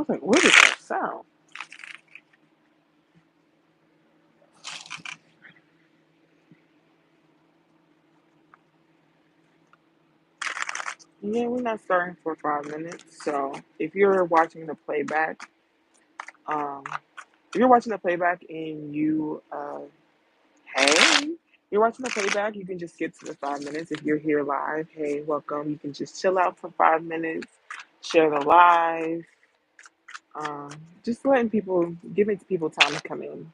was like, what is that sound? Yeah, we're not starting for 5 minutes. So if you're watching the playback, um, if you're watching the playback and hey, you're watching the playback, you can just skip to the 5 minutes. If you're here live, hey, welcome. You can just chill out for 5 minutes, share the live, um, just giving people time to come in.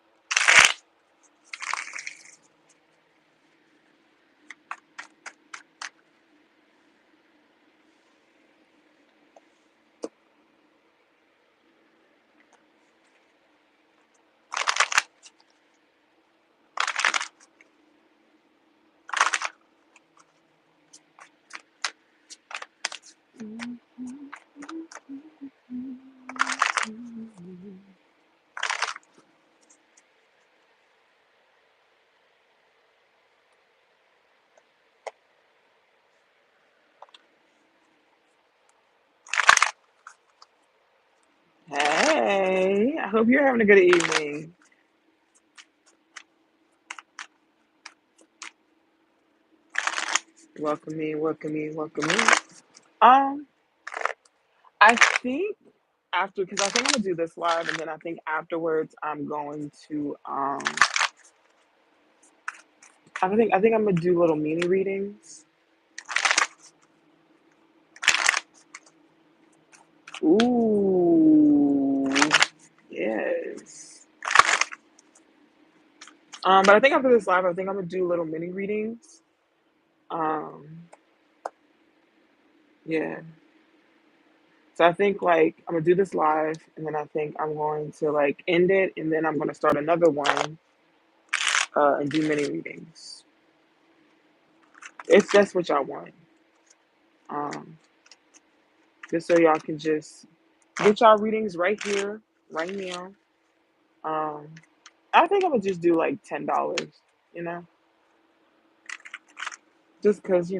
Hey, I hope you're having a good evening. Welcome in, welcome in, welcome in. Um, I think because I think I'm gonna do this live, and then I think afterwards I'm going to I think I'm gonna do little mini readings. Ooh, yes. But I think after this live, I think I'm gonna do little mini readings. Um, yeah. So I think like I'm gonna do this live, and then I think I'm going to like end it, and then I'm gonna start another one and do mini readings. If that's what y'all want, um, just so y'all can just get y'all readings right here, right now. Um, I think I'm gonna just do like $10, you know, just cause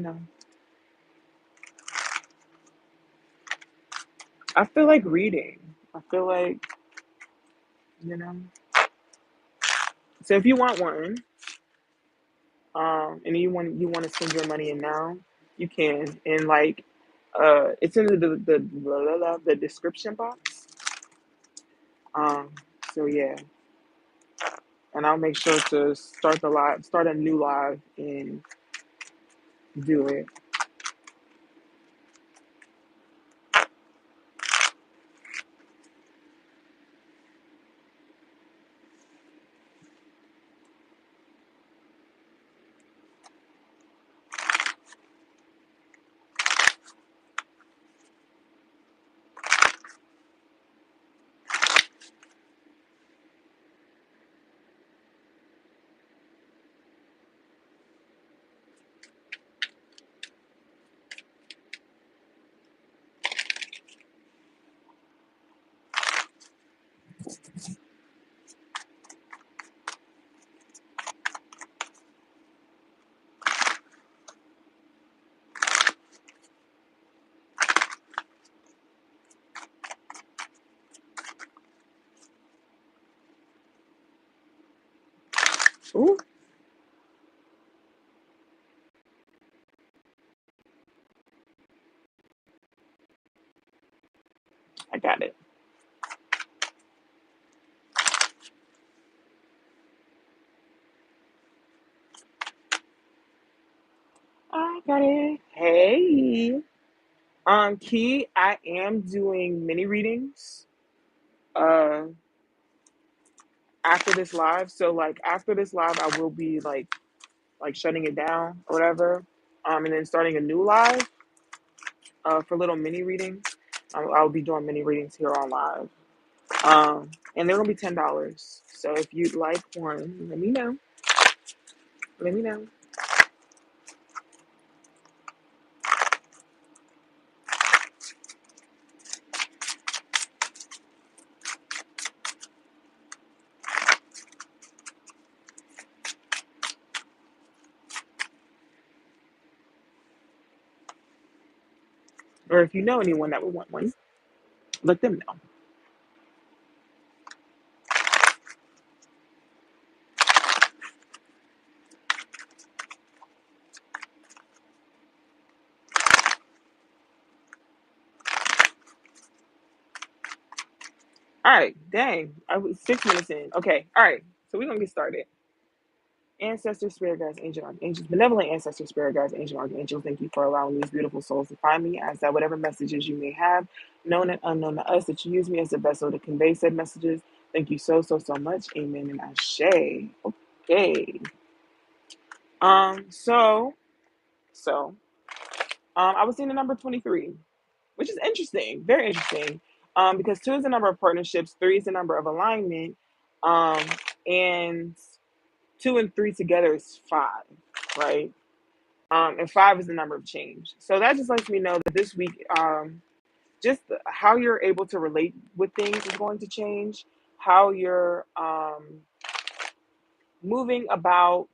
I feel like reading. I feel like you know. So if you want one, and you want to spend your money in now, you can. And like, it's in the description box. Um, so yeah, and I'll make sure to start a new live, and do it. Ooh, I got it. I got it. Hey, Key, I am doing mini readings. Uh, after this live, so like after this live, I will be like shutting it down or whatever. And then starting a new live. For little mini readings. I'll be doing mini readings here on live. And they're gonna be $10. So if you'd like one, let me know. Let me know. Or if you know anyone that would want one, let them know. All right, dang, I was 6 minutes in. Okay, all right, so we're gonna get started. Ancestors, spirit guides, angel archangels, benevolent ancestors, spirit guides, angel archangels, thank you for allowing these beautiful souls to find me. As that whatever messages you may have, known and unknown to us, that you use me as a vessel to convey said messages. Thank you so much. Amen and ashe. Okay. So, I was seeing the number 23, which is interesting, very interesting. Because 2 is the number of partnerships, 3 is the number of alignment, and 2 and 3 together is 5, right? And 5 is the number of change. So that just lets me know that this week, just how you're able to relate with things is going to change. How you're moving about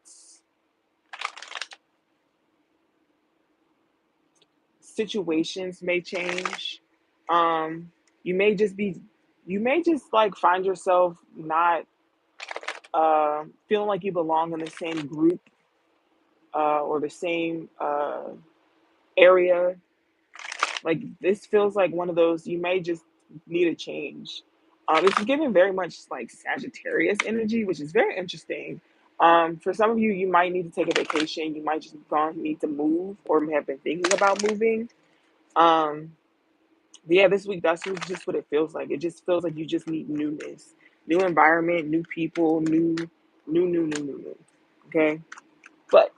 situations may change. Um, you may just like find yourself not feeling like you belong in the same group or the same area. Like this feels like one of those you may just need a change. It's giving very much like Sagittarius energy, which is very interesting. For some of you, you might need to take a vacation. You might just need to move or have been thinking about moving. But yeah, this week just what it feels like. It just feels like you just need newness, new environment, new people, new. Okay, but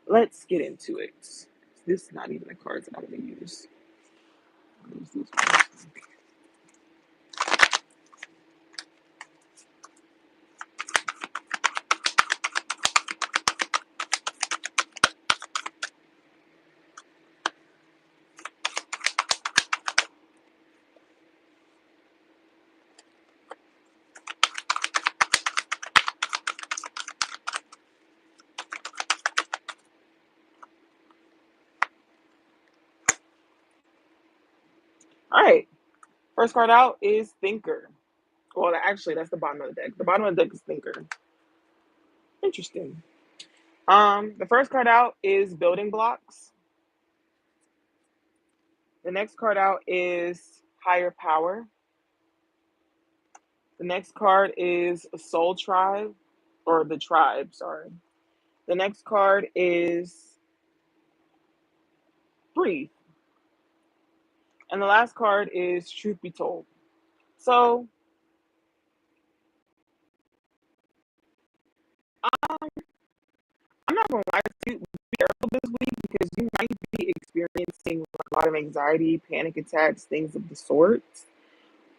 let's get into it. This is not even the cards that I'm going to use. I'll use these ones. All right, first card out is Thinker. Well, actually, that's the bottom of the deck. The bottom of the deck is Thinker. Interesting. The first card out is Building Blocks. The next card out is Higher Power. The next card is Soul Tribe, or the Tribe, sorry. The next card is Breathe. And the last card is Truth Be Told. So, um, I'm not going to lie to you, be careful this week because you might be experiencing a lot of anxiety, panic attacks, things of the sort.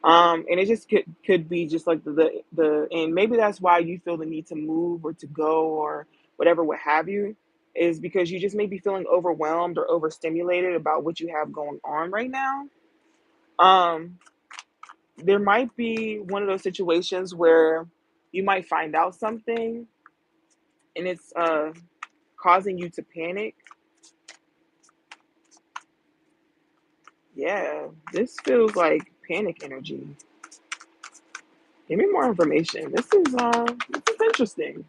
And it just could be just like the and maybe that's why you feel the need to move or to go or whatever what have you, is because you just may be feeling overwhelmed or overstimulated about what you have going on right now. Um, there might be one of those situations where you might find out something and it's causing you to panic. Yeah, this feels like panic energy. Give me more information. This is interesting.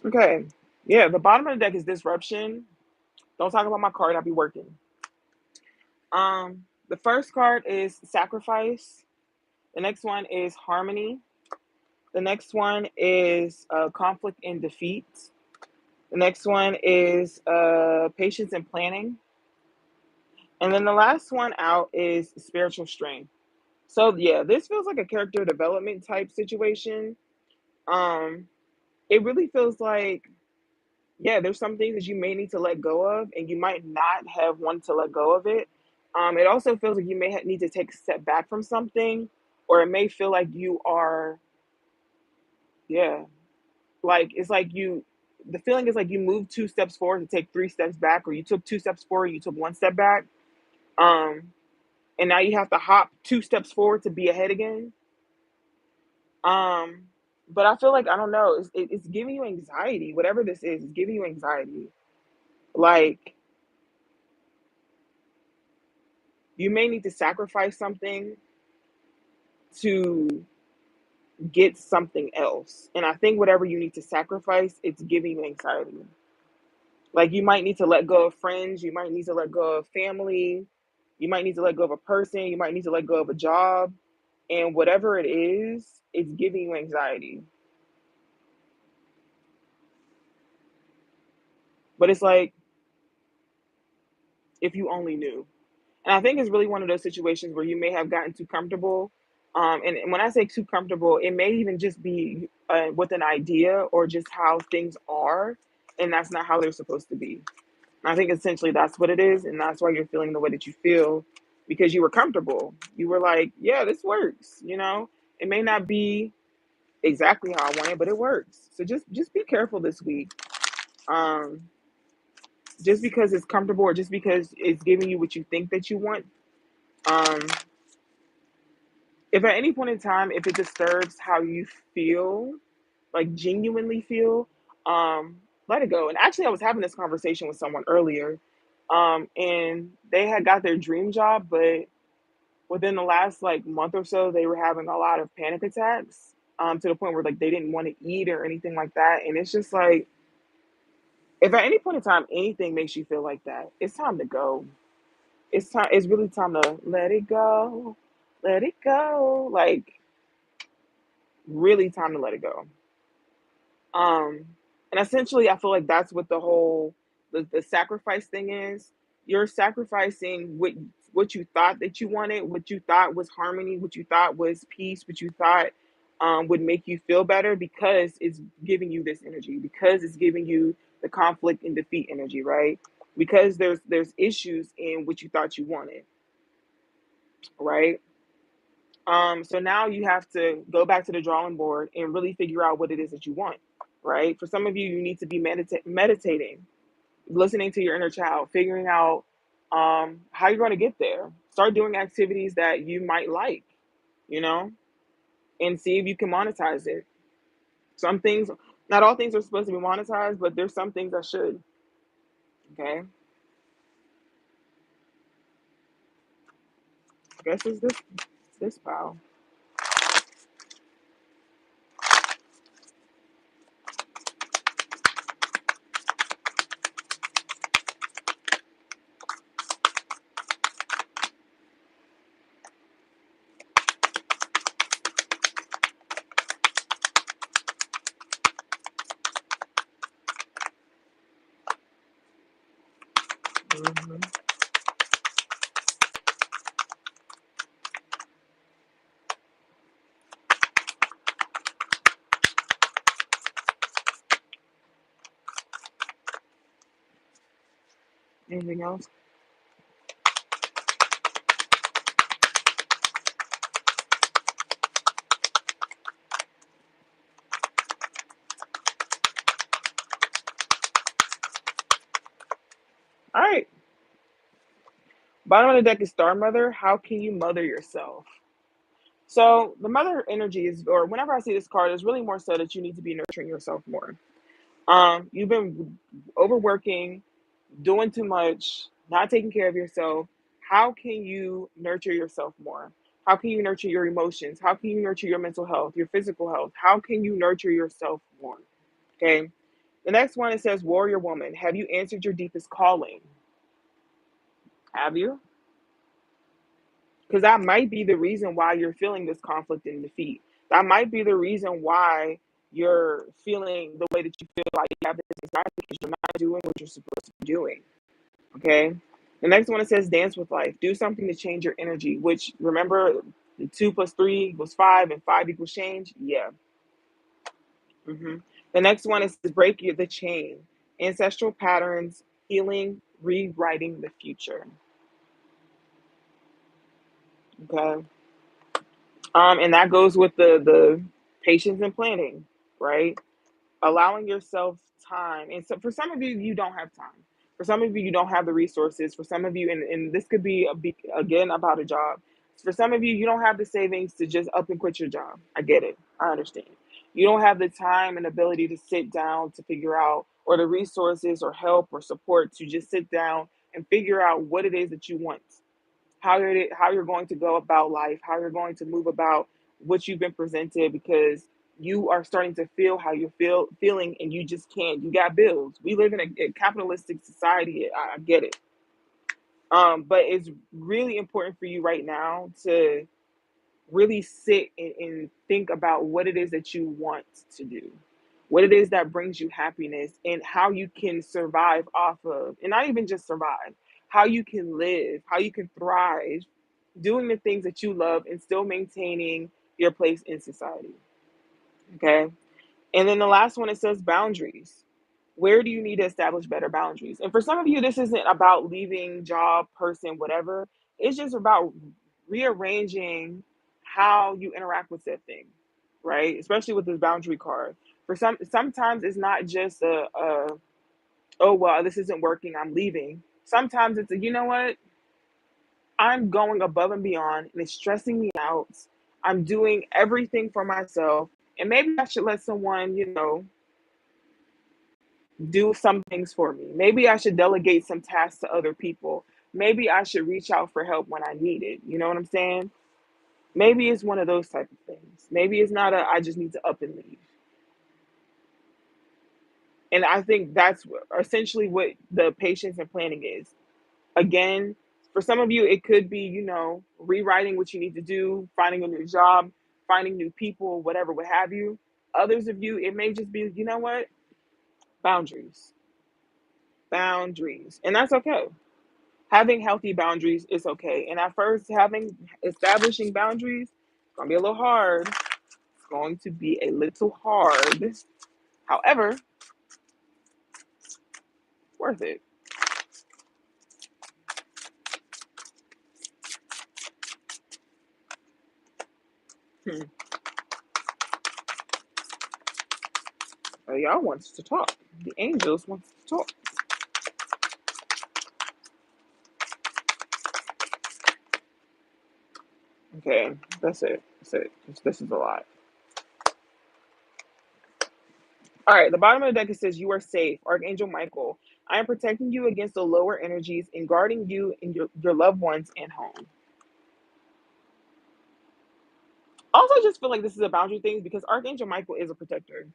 Okay. Yeah, the bottom of the deck is Disruption. Don't talk about my card, I'll be working. The first card is Sacrifice. The next one is Harmony. The next one is Conflict and Defeat. The next one is Patience and Planning. And then the last one out is Spiritual Strength. So yeah, this feels like a character development type situation. Um, it really feels like, yeah, there's some things that you may need to let go of, and you might not have wanted to let go of it. It also feels like you may need to take a step back from something, or it may feel like you are, yeah, like it's like you. The feeling is like you moved 2 steps forward to take 3 steps back, or you took 2 steps forward, you took 1 step back, um, and now you have to hop 2 steps forward to be ahead again. Um, but I feel like I don't know. It's giving you anxiety. Whatever this is, it's giving you anxiety. Like you may need to sacrifice something to get something else. And I think whatever you need to sacrifice, it's giving you anxiety. Like you might need to let go of friends, you might need to let go of family, you might need to let go of a person, you might need to let go of a job, and whatever it is, it's giving you anxiety. But it's like if you only knew. And I think it's really one of those situations where you may have gotten too comfortable. And when I say too comfortable, it may even just be with an idea or just how things are, and that's not how they're supposed to be. And I think essentially that's what it is, and that's why you're feeling the way that you feel because you were comfortable. You were like, yeah, this works. It may not be exactly how I want it, but it works. So just be careful this week. Um, just because it's comfortable or just because it's giving you what you think that you want. Um, if at any point in time, if it disturbs how you feel, like genuinely feel, let it go. And actually, I was having this conversation with someone earlier, and they had got their dream job, but within the last like month or so, they were having a lot of panic attacks, to the point where like they didn't want to eat or anything like that. And it's just like, if at any point in time anything makes you feel like that, it's time to go. It's time. It's really time to let it go, let it go. Like really time to let it go. Um, and essentially, I feel like that's what the sacrifice thing is. You're sacrificing what you thought that you wanted, what you thought was harmony, what you thought was peace, what you thought would make you feel better because it's giving you this energy, because it's giving you the conflict and defeat energy, right? Because there's issues in what you thought you wanted, right? So now you have to go back to the drawing board and really figure out what it is that you want, right? For some of you, you need to be meditating, listening to your inner child, figuring out how you're going to get there. Start doing activities that you might like, you know, and see if you can monetize it. Some things, not all things are supposed to be monetized, but there's some things that should. Okay. I guess it's this pile. Hmm. Anything else? All right. Bottom of the deck is Star Mother. How can you mother yourself? So the mother energy is, or whenever I see this card, it's really more so that you need to be nurturing yourself more. You've been overworking, doing too much, not taking care of yourself. How can you nurture yourself more? How can you nurture your emotions? How can you nurture your mental health, your physical health? How can you nurture yourself more? Okay. The next one, it says, Warrior Woman, have you answered your deepest calling? Have you? Because that might be the reason why you're feeling this conflict and defeat. That might be the reason why you're feeling the way that you feel like you have this anxiety because you're not doing what you're supposed to be doing. Okay. The next one, it says dance with life. Do something to change your energy, which remember the 2 + 3 equals 5 and 5 equals change. Yeah. The next one is to break the chain, ancestral patterns, healing, rewriting the future. Okay. And that goes with the patience and planning, right? Allowing yourself time. And so for some of you, you don't have time. For some of you, you don't have the resources. For some of you, and this could be again about a job. For some of you, you don't have the savings to just up and quit your job. I get it. I understand. You don't have the time and ability to sit down to figure out, or the resources or help or support to just sit down and figure out what it is that you want. how you're going to go about life, how you're going to move about what you've been presented, because you are starting to feel how you're feeling, and you just can't. You got bills. We live in a capitalistic society. I get it. But it's really important for you right now to really sit and think about what it is that you want to do, what it is that brings you happiness, and how you can survive off of, and not even just survive, how you can live, how you can thrive doing the things that you love and still maintaining your place in society. Okay. And then the last one, it says boundaries. Where do you need to establish better boundaries? And for some of you, this isn't about leaving job, person, whatever. It's just about rearranging how you interact with that thing, right? Especially with this boundary card. Sometimes it's not just a oh well, this isn't working, I'm leaving. Sometimes it's a, you know what? I'm going above and beyond, and it's stressing me out. I'm doing everything for myself, and maybe I should let someone, do some things for me. Maybe I should delegate some tasks to other people. Maybe I should reach out for help when I need it. You know what I'm saying? Maybe it's one of those type of things. Maybe it's not a I just need to up and leave. And I think that's essentially what the patience and planning is. Again, for some of you, it could be, rewriting what you need to do, finding a new job, finding new people, whatever, what have you. Others of you, it may just be, you know what? Boundaries. Boundaries. And that's okay. Having healthy boundaries is okay. And at first, establishing boundaries, it's gonna be a little hard. It's going to be a little hard. However, worth it. Hmm. Y'all wants to talk. The angels wants to talk. Okay, that's it. That's it. This is a lot. All right, the bottom of the deck, it says, "You are safe, Archangel Michael. I am protecting you against the lower energies and guarding you and your loved ones and home." Also, I just feel like this is a boundary thing because Archangel Michael is a protector.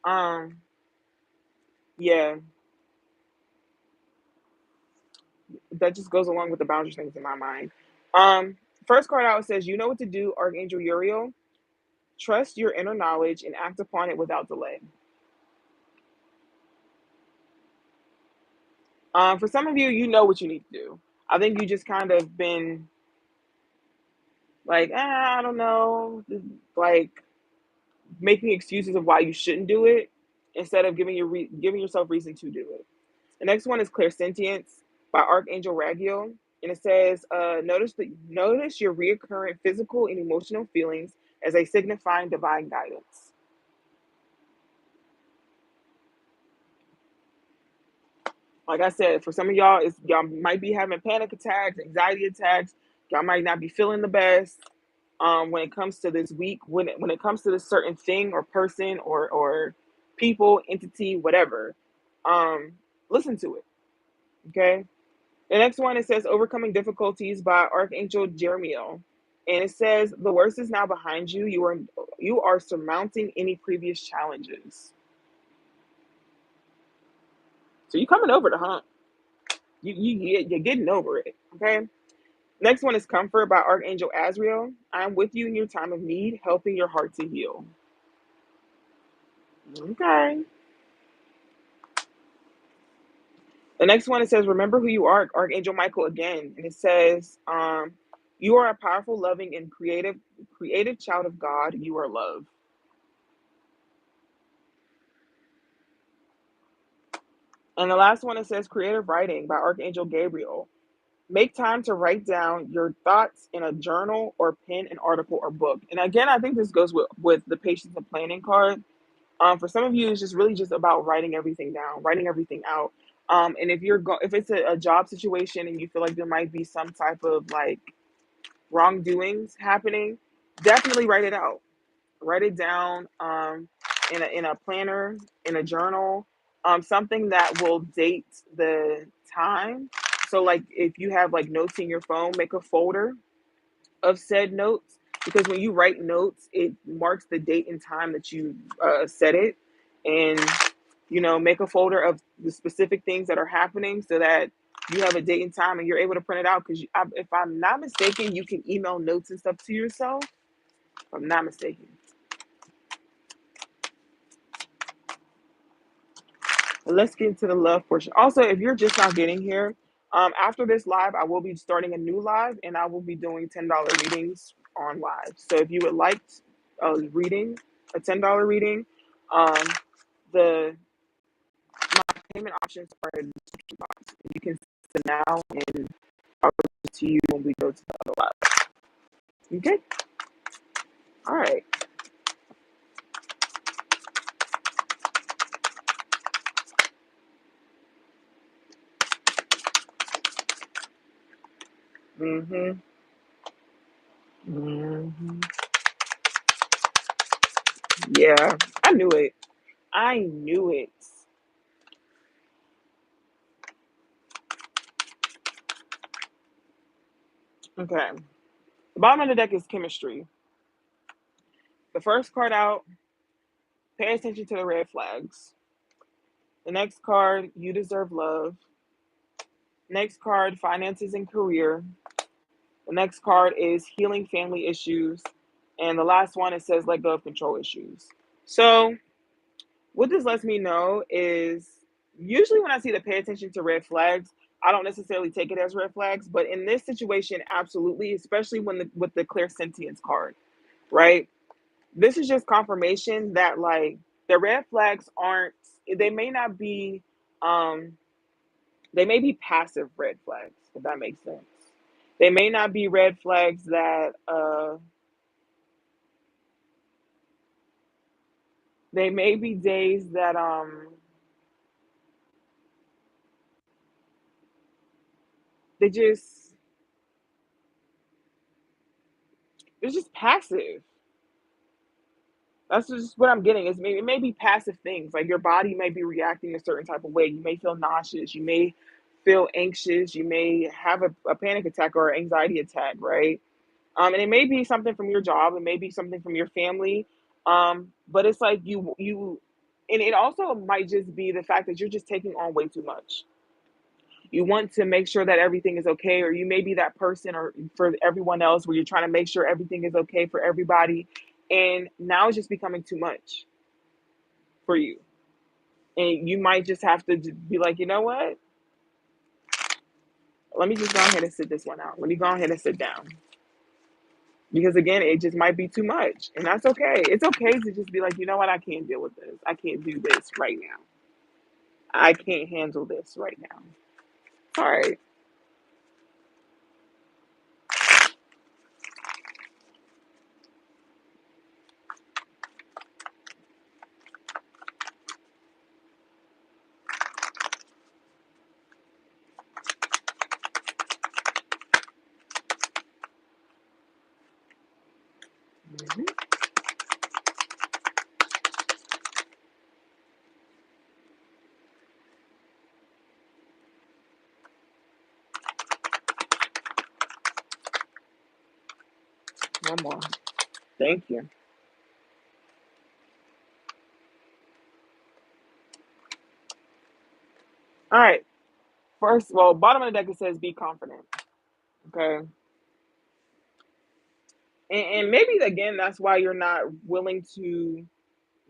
Um, yeah, that just goes along with the boundary things in my mind. Um, First card out says, "You know what to do, Archangel Uriel. Trust your inner knowledge and act upon it without delay." For some of you, you know what you need to do. I think you just kind of been like, I don't know, like making excuses of why you shouldn't do it instead of giving yourself reason to do it. The next one is Clear Sentience by Archangel Raggio, and it says, notice your reoccurring physical and emotional feelings as they signify divine guidance. Like I said, for some of y'all, y'all might be having panic attacks, anxiety attacks. Y'all might not be feeling the best. When it comes to this week, when it comes to this certain thing or person or people, entity, whatever, listen to it. Okay. The next one, it says Overcoming Difficulties by Archangel Jeremiel. And it says the worst is now behind you. You are surmounting any previous challenges. So you're coming over the hump. You're getting over it. Okay. Next one is Comfort by Archangel Asriel. I'm with you in your time of need, helping your heart to heal. Okay. The next one, it says, Remember who you are, Archangel Michael again. And it says, you are a powerful, loving, and creative child of God. You are love. And the last one, it says Creative Writing by Archangel Gabriel. Make time to write down your thoughts in a journal or pen an article or book. And again, I think this goes with the patience and planning card. For some of you, it's just really just about writing everything down, writing everything out. And if it's a job situation and you feel like there might be some type of like wrongdoings happening, definitely write it out. Write it down in a planner, in a journal, something that will date the time So like if you have like notes in your phone, make a folder of said notes, because when you write notes, it marks the date and time that you said it. And make a folder of the specific things that are happening so that you have a date and time and you're able to print it out. Because if I'm not mistaken, you can email notes and stuff to yourself. If I'm not mistaken. Let's get into the love portion. Also, if you're just not getting here, after this live, I will be starting a new live and I will be doing $10 readings on live. So if you would like a reading, a $10 reading, the payment options are in the description box. You can send it now and I'll give it to you when we go to the other live. Okay? All right. Mm-hmm. Mm-hmm. Yeah, I knew it. I knew it. Okay. The bottom of the deck is chemistry. The first card out, pay attention to the red flags. The next card, you deserve love. Next card, finances and career. The next card is healing family issues. And the last one, it says let go of control issues. So what this lets me know is usually when I see the pay attention to red flags, I don't necessarily take it as red flags, but in this situation, absolutely, especially with the clear sentience card, right? This is just confirmation that like the red flags aren't, they may not be, they may be passive red flags, if that makes sense. They may not be red flags that, they may be days that, they just, it's just passive. That's just what I'm getting. It may be passive things. Like your body may be reacting a certain type of way. You may feel nauseous. You may feel anxious. You may have a panic attack or anxiety attack, right? And it may be something from your job. It may be something from your family. But it's like and it also might just be the fact that you're just taking on way too much. You want to make sure that everything is okay, or you may be that person, or for everyone else, where you're trying to make sure everything is okay for everybody, and now it's just becoming too much for you, and you might just have to be like, you know what, let me just go ahead and sit this one out. Let me go ahead and sit down, because again, it just might be too much, and that's okay. It's okay to just be like, you know what, I can't deal with this. I can't do this right now. I can't handle this right now. All right. Mhm. One more. Thank you. All right. First, well, bottom of the deck it says be confident. Okay. And maybe again that's why you're not willing to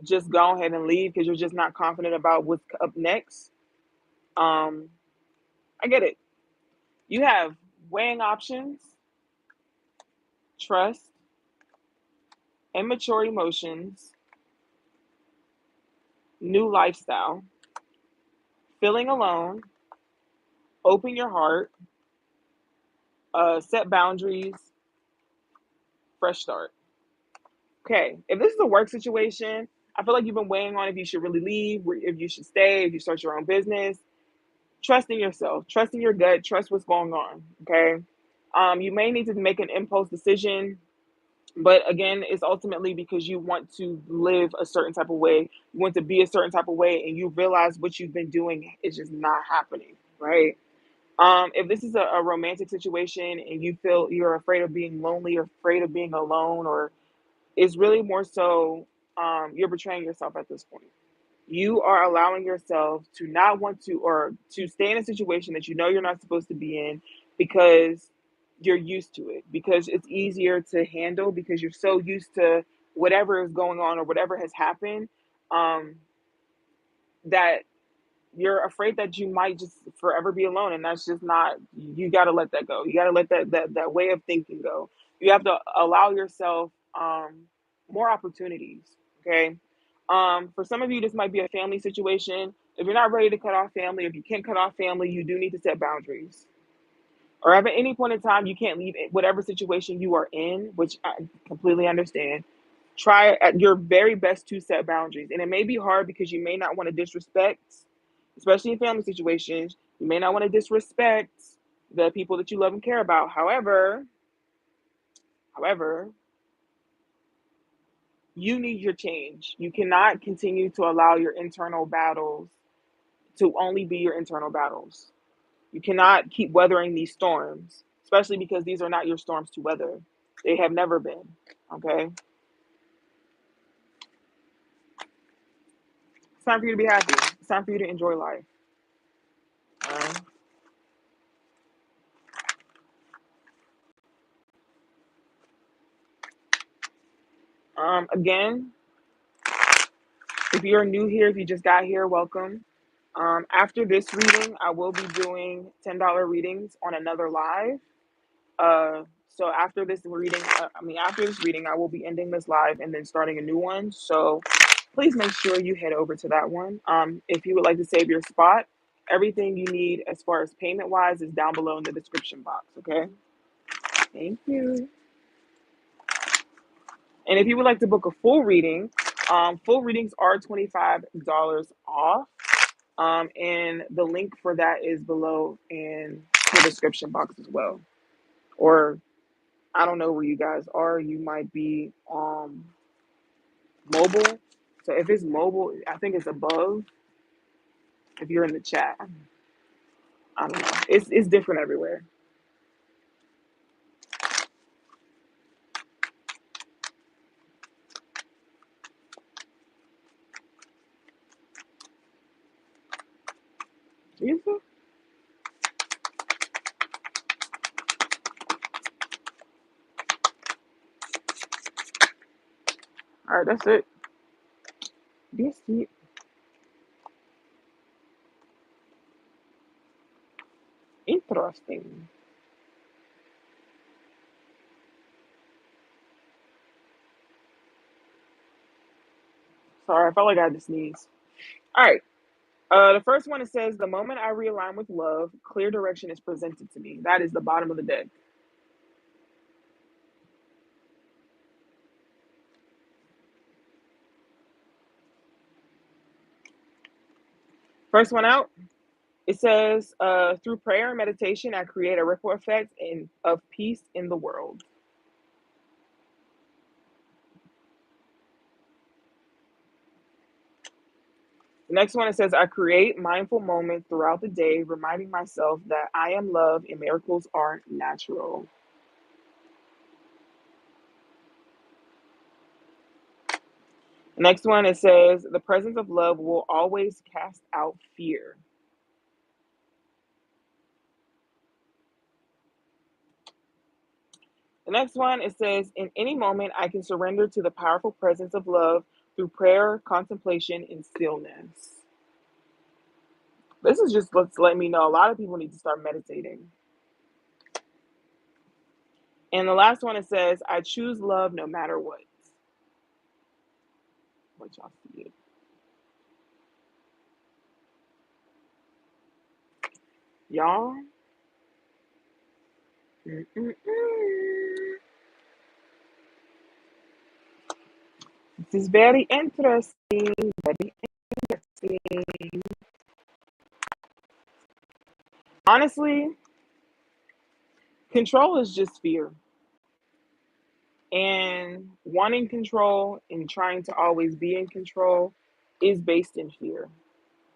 just go ahead and leave, because you're just not confident about what's up next. Um, I get it. You have weighing options, trust, immature emotions, new lifestyle, feeling alone, open your heart, set boundaries, fresh start. Okay, if this is a work situation, I feel like you've been weighing on if you should really leave, if you should stay, if you start your own business. Trust in yourself, trust in your gut, trust what's going on. Okay. You may need to make an impulse decision, but again, it's ultimately because you want to live a certain type of way, you want to be a certain type of way, and you realize what you've been doing is just not happening, right? If this is a romantic situation and you feel you're afraid of being lonely or afraid of being alone, or it's really more so you're betraying yourself at this point. You are allowing yourself to not want to, or to stay in a situation that you know you're not supposed to be in because you're used to it, because it's easier to handle, because you're so used to whatever is going on or whatever has happened, um, that you're afraid that you might just forever be alone, and that's just not. You got to let that go. You got to let that way of thinking go. You have to allow yourself more opportunities. Okay. For some of you, this might be a family situation. If you're not ready to cut off family, if you can't cut off family, you do need to set boundaries. Or if at any point in time you can't leave whatever situation you are in, which I completely understand, try at your very best to set boundaries. And it may be hard because you may not want to disrespect, especially in family situations, you may not want to disrespect the people that you love and care about. However, you need your change. You cannot continue to allow your internal battles to only be your internal battles. You cannot keep weathering these storms, especially because these are not your storms to weather. They have never been. Okay? It's time for you to be happy. It's time for you to enjoy life. All right? Again, if you're new here, if you just got here, welcome. After this reading, I will be doing $10 readings on another live. So after this reading, after this reading, I will be ending this live and then starting a new one. So please make sure you head over to that one. If you would like to save your spot, everything you need as far as payment wise is down below in the description box. Okay. Thank you. And if you would like to book a full reading, full readings are $25 off. And the link for that is below in the description box as well. Or I don't know where you guys are. You might be mobile. So if it's mobile, I think it's above. If you're in the chat, I don't know. It's different everywhere. You see? All right, that's it. This it. Interesting. Sorry, I felt like I had to sneeze. All right. The first one, it says, the moment I realign with love, clear direction is presented to me. That is the bottom of the deck. First one out, it says, through prayer and meditation, I create a ripple effect of peace in the world. The next one, it says, I create mindful moments throughout the day, reminding myself that I am love and miracles are natural. The next one, it says, the presence of love will always cast out fear. The next one, it says, in any moment, I can surrender to the powerful presence of love through prayer, contemplation, and stillness. This is just letting me know a lot of people need to start meditating. And the last one, it says, I choose love no matter what. What y'all see it. Y'all. Mm-mm-mm. This is very interesting. Very interesting. Honestly, control is just fear. And wanting control and trying to always be in control is based in fear.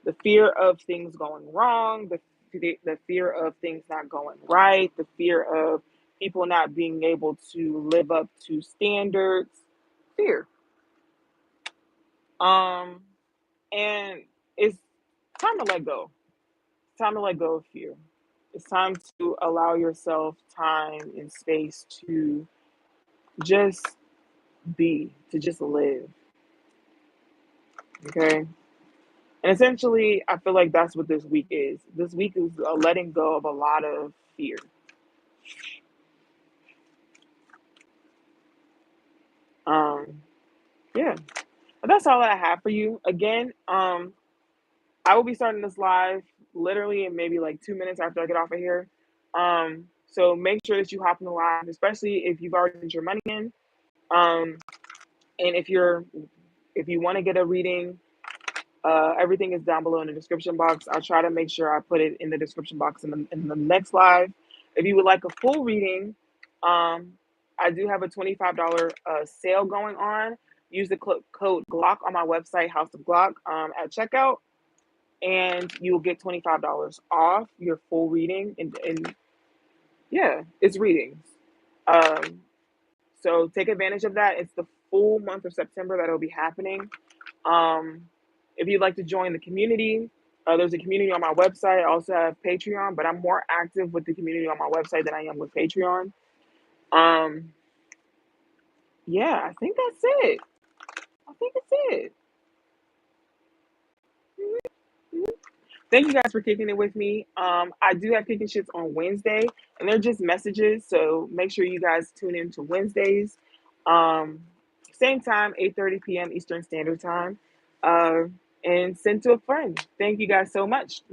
The fear of things going wrong, the fear of things not going right, the fear of people not being able to live up to standards, fear. Um, and it's time to let go. It's time to let go of fear. It's time to allow yourself time and space to just be, to just live. Okay. And essentially, I feel like that's what this week is. This week is a letting go of a lot of fear. Um, yeah. But that's all that I have for you. Again, I will be starting this live literally in maybe like 2 minutes after I get off of here. So make sure that you hop in the live, especially if you've already put your money in. Um, and if you want to get a reading, everything is down below in the description box. I'll try to make sure I put it in the description box in the next live. If you would like a full reading, I do have a $25 sale going on. Use the code Glock on my website, HausOfGlock, at checkout, and you will get $25 off your full reading. And yeah, it's readings. Um, so take advantage of that. It's the full month of September that will be happening. Um, if you'd like to join the community, there's a community on my website. I also have Patreon, but I'm more active with the community on my website than I am with Patreon. Um, yeah, I think that's it. I think that's it. Mhm. Thank you guys for kicking it with me. I do have kicking shits on Wednesday, and they're just messages, so make sure you guys tune in to Wednesdays. Um, Same time, 8:30 p.m. Eastern Standard Time. Uh, and send to a friend. Thank you guys so much.